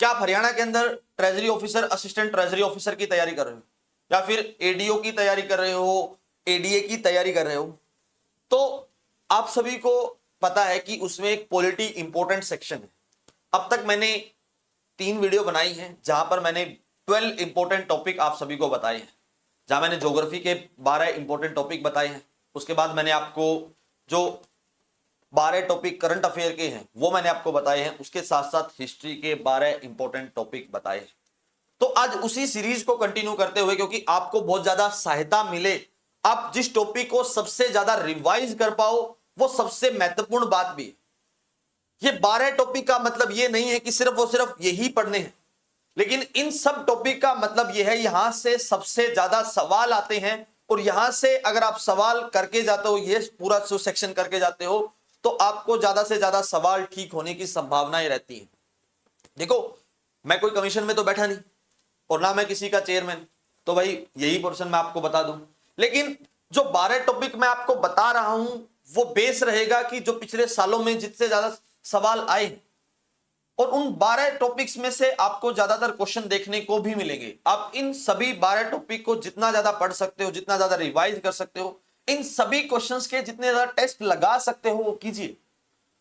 क्या आप हरियाणा के अंदर treasury officer, assistant treasury officer की तैयारी कर रहे हो, या फिर एडीओ की तैयारी कर रहे हो, एडीए की तैयारी कर रहे हो, तो आप सभी को पता है कि उसमें एक पॉलिटी इंपॉर्टेंट सेक्शन है। अब तक मैंने 3 वीडियो बनाई हैं जहां पर मैंने 12 इंपॉर्टेंट टॉपिक आप सभी को बताए हैं, जहां मैंने ज्योग्राफी के 12 इंपॉर्टेंट टॉपिक बताए हैं। उसके बाद मैंने आपको जो 12 टॉपिक करंट अफेयर के हैं वो मैंने आपको बताए हैं, उसके साथ साथ हिस्ट्री के 12 इंपॉर्टेंट टॉपिक बताए हैं। तो आज उसी सीरीज को कंटिन्यू करते हुए, क्योंकि आपको बहुत ज्यादा सहायता मिले, आप जिस टॉपिक को सबसे ज्यादा रिवाइज कर पाओ, वो सबसे महत्वपूर्ण बात भी है। ये 12 टॉपिक का मतलब ये नहीं है कि सिर्फ और सिर्फ यही पढ़ने हैं, लेकिन इन सब टॉपिक का मतलब यह है यहां से सबसे ज्यादा सवाल आते हैं, और यहां से अगर आप सवाल करके जाते हो, ये पूरा जो सेक्शन करके जाते हो, तो आपको ज्यादा से ज्यादा सवाल ठीक होने की संभावनाएं रहती हैं। देखो, मैं कोई कमीशन में तो बैठा नहीं और ना मैं किसी का चेयरमैन, तो भाई यही पोर्शन मैं आपको बता दूं, लेकिन जो 12 टॉपिक मैं आपको बता रहा हूं वो बेस रहेगा कि जो पिछले सालों में जितने ज्यादा सवाल आए, और उन 12 टॉपिक्स में से आपको ज्यादातर क्वेश्चन देखने को भी मिलेंगे। आप इन सभी 12 टॉपिक को जितना ज्यादा पढ़ सकते हो, जितना ज्यादा रिवाइज कर सकते हो, इन सभी क्वेश्चंस के जितने ज्यादा टेस्ट लगा सकते हो वो कीजिए।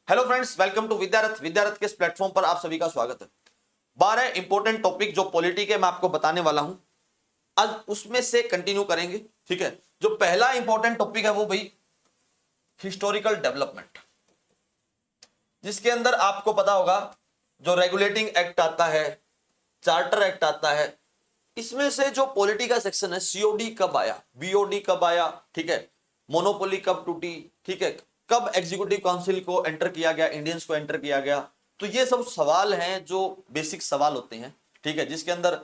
Hello friends, welcome to Vidyarath. Vidyarath के इस प्लेटफॉर्म पर आप सभी का स्वागत है। 12 इंपॉर्टेंट टॉपिक जो पॉलिटी के मैं आपको बताने वाला हूं, आज उसमें से कंटिन्यू करेंगे। ठीक है, जो पहला इंपॉर्टेंट टॉपिक है वो भाई हिस्टोरिकल डेवलपमेंट, जिसके अंदर आपको पता होगा जो रेगुलेटिंग एक्ट आता है, चार्टर एक्ट आता है, इसमें से जो पॉलिटी का सेक्शन है, सीओडी कब आया, बीओडी कब आया, ठीक है, मोनोपोली कब टूटी, ठीक है, कब एग्जीक्यूटिव काउंसिल को एंटर किया गया, इंडियंस को एंटर किया गया, तो ये सब सवाल हैं जो बेसिक सवाल होते हैं। ठीक है, जिसके अंदर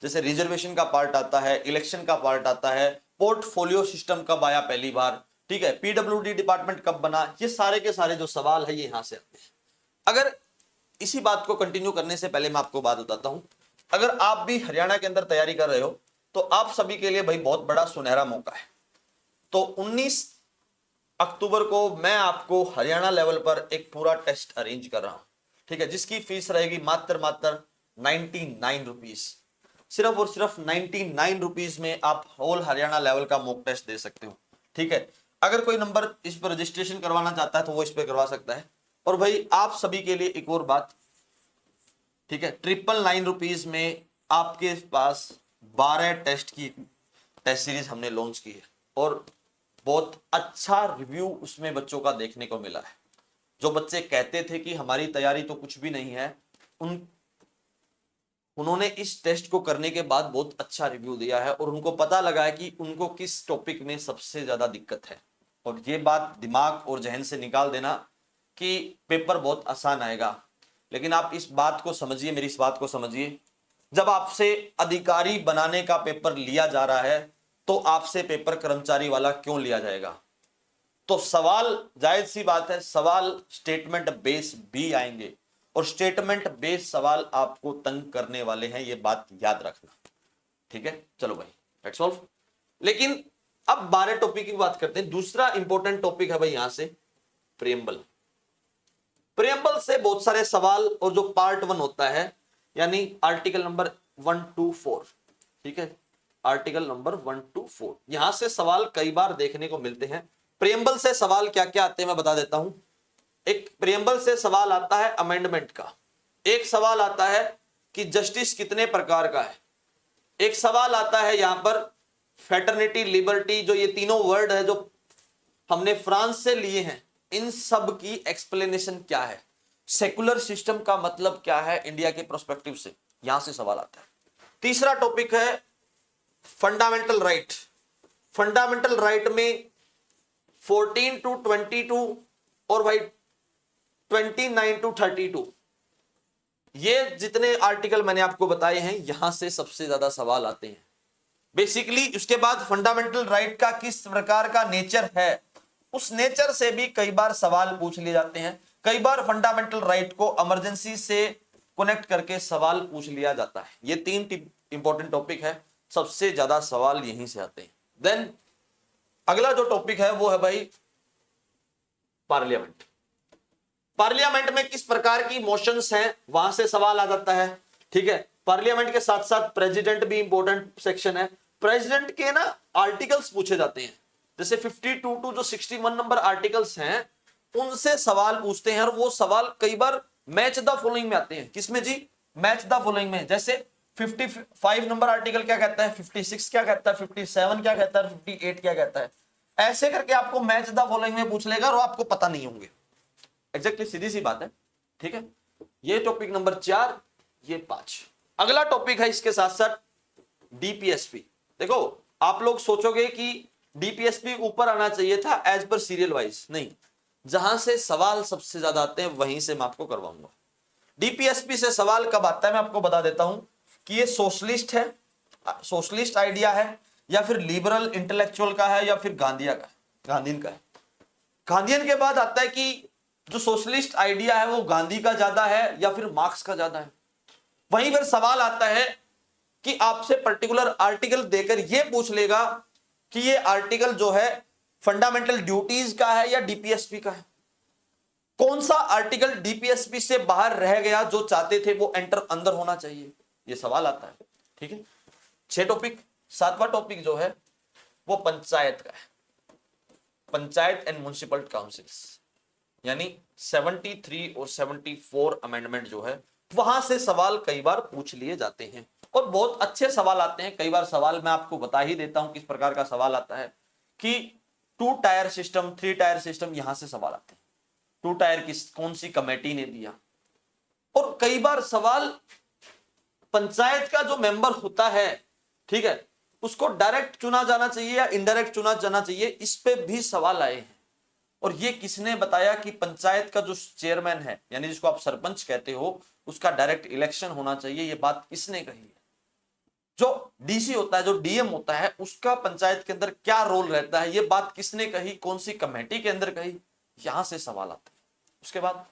जैसे रिजर्वेशन का पार्ट आता है, इलेक्शन का पार्ट आता है, पोर्टफोलियो सिस्टम कब आया पहली बार, ठीक है, पीडब्ल्यूडी डिपार्टमेंट कब बना, ये सारे के सारे जो सवाल है ये यहां से आते हैं। अगर इसी बात को कंटिन्यू करने से पहले मैं आपको बात बताता हूं, अगर आप भी हरियाणा के अंदर तैयारी कर रहे हो तो आप सभी के लिए भाई बहुत बड़ा सुनहरा मौका है। तो 19 अक्टूबर को मैं आपको हरियाणा लेवल पर एक पूरा टेस्ट अरेंज कर रहा हूं, ठीक है, जिसकी फीस रहेगी मात्र 99 रुपीज। सिर्फ और सिर्फ 99 रुपीज में आप होल हरियाणा लेवल का मॉक टेस्ट दे सकते हो। ठीक है, अगर कोई नंबर इस पर रजिस्ट्रेशन करवाना चाहता है तो वो इस पर करवा सकता है। और भाई आप सभी के लिए एक और बात, ठीक है, 999 रुपीज में आपके पास 12 टेस्ट की टेस्ट सीरीज हमने लॉन्च की है, और बहुत अच्छा रिव्यू उसमें बच्चों का देखने को मिला है। जो बच्चे कहते थे कि हमारी तैयारी तो कुछ भी नहीं है, उन्होंने इस टेस्ट को करने के बाद बहुत अच्छा रिव्यू दिया है, और उनको पता लगा है कि उनको किस टॉपिक में सबसे ज्यादा दिक्कत है। और ये बात दिमाग और जहन से निकाल देना कि पेपर बहुत आसान आएगा, लेकिन आप इस बात को समझिए, मेरी इस बात को समझिए, जब आपसे अधिकारी बनाने का पेपर लिया जा रहा है तो आपसे पेपर कर्मचारी वाला क्यों लिया जाएगा। तो सवाल जायज सी बात है, सवाल स्टेटमेंट बेस भी आएंगे, और स्टेटमेंट बेस सवाल आपको तंग करने वाले हैं, ये बात याद रखना। ठीक है, चलो भाई लेट्स सॉल्व। लेकिन अब 12 टॉपिक की बात करते हैं। दूसरा इंपॉर्टेंट टॉपिक है भाई यहां से प्रियम्बल। प्रियम्बल से बहुत सारे सवाल, और जो पार्ट 1 होता है यानी आर्टिकल नंबर 1 to 4, ठीक है, आर्टिकल नंबर 1 to 4, यहां से सवाल कई बार देखने को मिलते हैं। प्रियम्बल से सवाल क्या क्या आते हैं मैं बता देता हूं। एक प्रियम्बल से सवाल आता है अमेंडमेंट का, एक सवाल आता है कि जस्टिस कितने प्रकार का है, एक सवाल आता है यहां पर फ्रेटर्निटी, लिबर्टी, जो ये तीनों वर्ड है जो हमने फ्रांस से लिए हैं, इन सब की एक्सप्लेनेशन क्या है, सेकुलर सिस्टम का मतलब क्या है इंडिया के प्रोस्पेक्टिव से, यहां से सवाल आता है। तीसरा टॉपिक है फंडामेंटल राइट। फंडामेंटल राइट में 14 to 22 और भाई 29 to 32, ये जितने आर्टिकल मैंने आपको बताए हैं यहां से सबसे ज्यादा सवाल आते हैं बेसिकली। उसके बाद फंडामेंटल राइट का किस प्रकार का नेचर है, उस नेचर से भी कई बार सवाल पूछ लिए जाते हैं। कई बार फंडामेंटल राइट को इमरजेंसी से कनेक्ट करके सवाल पूछ लिया जाता है। ये 3 इंपॉर्टेंट टॉपिक है, सबसे ज्यादा सवाल यहीं से आते हैं। देन अगला जो टॉपिक है वो है भाई पार्लियामेंट। पार्लियामेंट में किस प्रकार की मोशंस हैं, वहां से सवाल आ जाता है। ठीक है। पार्लियामेंट के साथ साथ प्रेसिडेंट भी इंपॉर्टेंट सेक्शन है। प्रेसिडेंट के ना आर्टिकल्स पूछे जाते हैं, जैसे 52 टू जो 61 नंबर आर्टिकल्स हैं उनसे सवाल पूछते हैं, और वो सवाल कई बार मैच द फॉलोइंग में आते हैं। किसमें जी? मैच द फॉलोइंग में। जैसे 55 नंबर आर्टिकल क्या कहता है, 56 क्या कहता है, 57 क्या कहता है, 58 क्या कहता है, ऐसे करके आपको मैच द फॉलोइंग में पूछ लेगा और आपको पता नहीं होंगे। एग्जैक्टली सीधी सी बात है, ठीक है। ये टॉपिक नंबर 4, ये 5। अगला टॉपिक है इसके साथ साथ डीपीएसपी। देखो आप लोग सोचोगे कि डीपीएसपी ऊपर आना चाहिए था एज पर सीरियल वाइज, नहीं, जहां से सवाल सबसे ज्यादा आते हैं वहीं से मैं आपको करवाऊंगा। डीपीएसपी से सवाल कब आता है मैं आपको बता देता हूं कि ये सोशलिस्ट है, सोशलिस्ट आइडिया है, या फिर लिबरल इंटेलेक्चुअल का है, या फिर गांधीया का है, गांधीन का है। गांधीयन के बाद आता है कि जो सोशलिस्ट आइडिया है वो गांधी का ज्यादा है या फिर मार्क्स का ज्यादा है। वहीं फिर सवाल आता है कि आपसे पर्टिकुलर आर्टिकल देकर यह पूछ लेगा कि ये आर्टिकल जो है फंडामेंटल ड्यूटीज का है या डीपीएसपी का है। कौन सा आर्टिकल डीपीएसपी से बाहर रह गया, जो चाहते थे वो एंटर अंदर होना चाहिए, ये सवाल आता है, ठीक है। 6 टॉपिक। 7वां टॉपिक जो है वो पंचायत का है, पंचायत एंड म्युनिसिपल काउंसिल्स, यानी 73 और 74 अमेंडमेंट जो है वहां से सवाल कई बार पूछ लिए जाते हैं, और बहुत अच्छे सवाल आते हैं। कई बार सवाल मैं आपको बता ही देता हूं किस प्रकार का सवाल आता है कि 2 टायर सिस्टम, 3 टायर सिस्टम, यहां से सवाल आते हैं। 2 टायर किस कौन सी कमेटी ने दिया, और कई बार सवाल पंचायत का जो मेंबर होता है, ठीक है, उसको डायरेक्ट चुना जाना चाहिए या इनडायरेक्ट चुना जाना चाहिए, इस पे भी सवाल आए हैं। और ये किसने बताया कि पंचायत का जो चेयरमैन है, यानी जिसको आप सरपंच कहते हो, उसका डायरेक्ट इलेक्शन होना चाहिए, ये बात किसने कही है। जो डीसी होता है, जो डीएम होता है, उसका पंचायत के अंदर क्या रोल रहता है, ये बात किसने कही, कौन सी कमेटी के अंदर कही, यहां से सवाल आते हैं। उसके बाद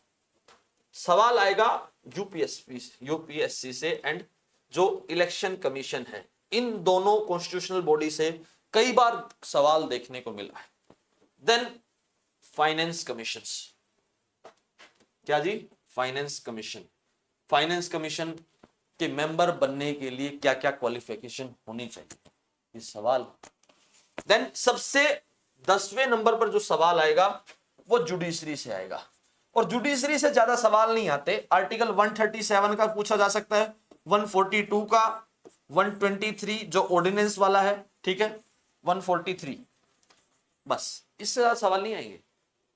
सवाल आएगा यूपीएससी से, एंड जो इलेक्शन कमीशन है, इन दोनों कॉन्स्टिट्यूशनल बॉडी से कई बार सवाल देखने को मिला है। देन फाइनेंस कमीशन, क्या जी? Finance commission. फाइनेंस कमीशन के मेंबर बनने के लिए क्या क्या क्वालिफिकेशन होनी चाहिए, ये सवाल। देन सबसे 10वें नंबर पर जो सवाल आएगा वो जुडिशरी से आएगा, और जुडिशरी से ज्यादा सवाल नहीं आते। आर्टिकल 137 का पूछा जा सकता है, 142 का, 123 जो ऑर्डिनेंस वाला है, ठीक है, 143, बस इससे ज्यादा सवाल नहीं आएंगे,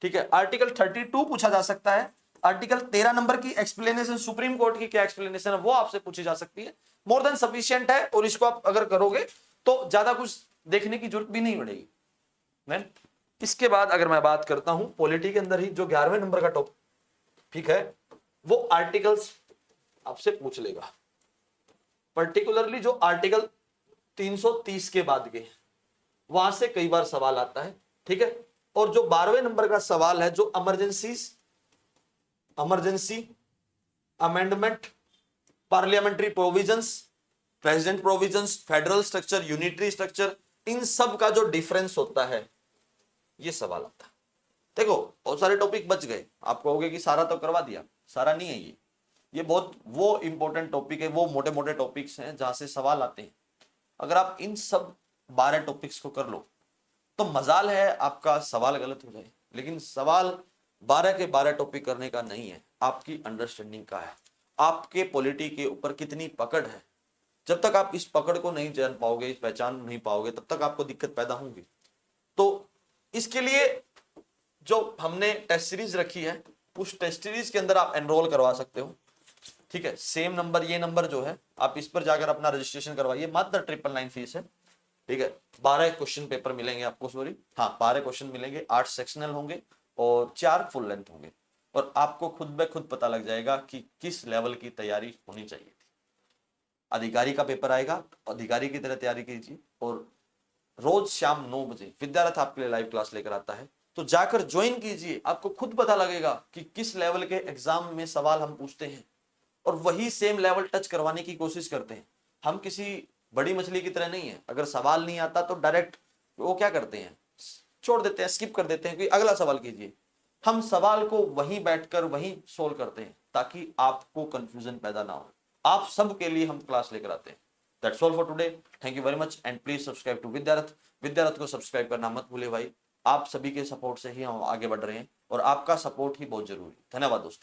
ठीक है। आर्टिकल 32 पूछा जा सकता है। आर्टिकल 13 नंबर की एक्सप्लेनेशन, सुप्रीम कोर्ट की क्या एक्सप्लेनेशन है वो आपसे पूछी जा सकती है, मोर देन सफिशिएंट है, और इसको आप अगर करोगे तो ज्यादा कुछ देखने की जरूरत भी नहीं पड़ेगी। मैन इसके बाद अगर मैं बात करता हूं पॉलिटी के अंदर ही जो 11वें नंबर का टॉपिक है, वो आर्टिकल्स आपसे पूछ लेगा, पर्टिकुलरली जो आर्टिकल 330 के बाद के, वहां से कई बार सवाल आता है, ठीक है। और जो 12वें नंबर का सवाल है, जो emergency amendment, parliamentary provisions, president provisions, federal structure, unitary structure, इन सब का जो डिफरेंस होता है, ये सवाल आता है। देखो बहुत सारे टॉपिक बच गए, आप कहोगे कि सारा तो करवा दिया, सारा नहीं है ये बहुत वो इंपॉर्टेंट टॉपिक है, वो मोटे मोटे टॉपिक्स हैं जहां से सवाल आते हैं। अगर आप इन सब 12 टॉपिक्स को कर लो तो मजाल है आपका सवाल गलत हो जाए, लेकिन सवाल 12 के 12 टॉपिक करने का नहीं है, आपकी अंडरस्टैंडिंग का है, आपके पॉलिटी के ऊपर कितनी पकड़ है। जब तक आप इस पकड़ को नहीं जान पाओगे, इस पहचान नहीं पाओगे, तब तक आपको दिक्कत पैदा होगी। तो इसके लिए जो हमने टेस्ट सीरीज रखी है, उस टेस्ट सीरीज के अंदर आप एनरोल करवा सकते हो, ठीक है। सेम नंबर, ये नंबर जो है आप इस पर जाकर अपना रजिस्ट्रेशन करवाइए, मात्र 999 फीस है, ठीक है। 12 क्वेश्चन पेपर मिलेंगे आपको, सॉरी हाँ 12 क्वेश्चन मिलेंगे, 8 सेक्शनल होंगे और 4 फुल लेंथ होंगे, और आपको खुद ब खुद पता लग जाएगा कि किस लेवल की तैयारी होनी चाहिए थी। अधिकारी का पेपर आएगा, अधिकारी की तरह तैयारी कीजिए, और रोज शाम 9 बजे विद्यारथ आपके लिए लाइव क्लास लेकर आता है, तो जाकर ज्वाइन कीजिए, आपको खुद पता लगेगा कि किस लेवल के एग्जाम में सवाल हम पूछते हैं, और वही सेम लेवल टच करवाने की कोशिश करते हैं। हम किसी बड़ी मछली की तरह नहीं है, अगर सवाल नहीं आता तो डायरेक्ट वो क्या करते हैं, छोड़ देते हैं, स्किप कर देते हैं कि अगला सवाल कीजिए। हम सवाल को वहीं बैठकर वहीं सोल्व करते हैं ताकि आपको कंफ्यूजन पैदा ना हो। आप सब के लिए हम क्लास लेकर आते हैं। That's all for today, thank you very much and please subscribe to Vidyarath. Vidyarath को सब्सक्राइब करना मत भूलिए भाई, आप सभी के सपोर्ट से ही हम आगे बढ़ रहे हैं और आपका सपोर्ट ही बहुत जरूरी है। धन्यवाद दोस्तों।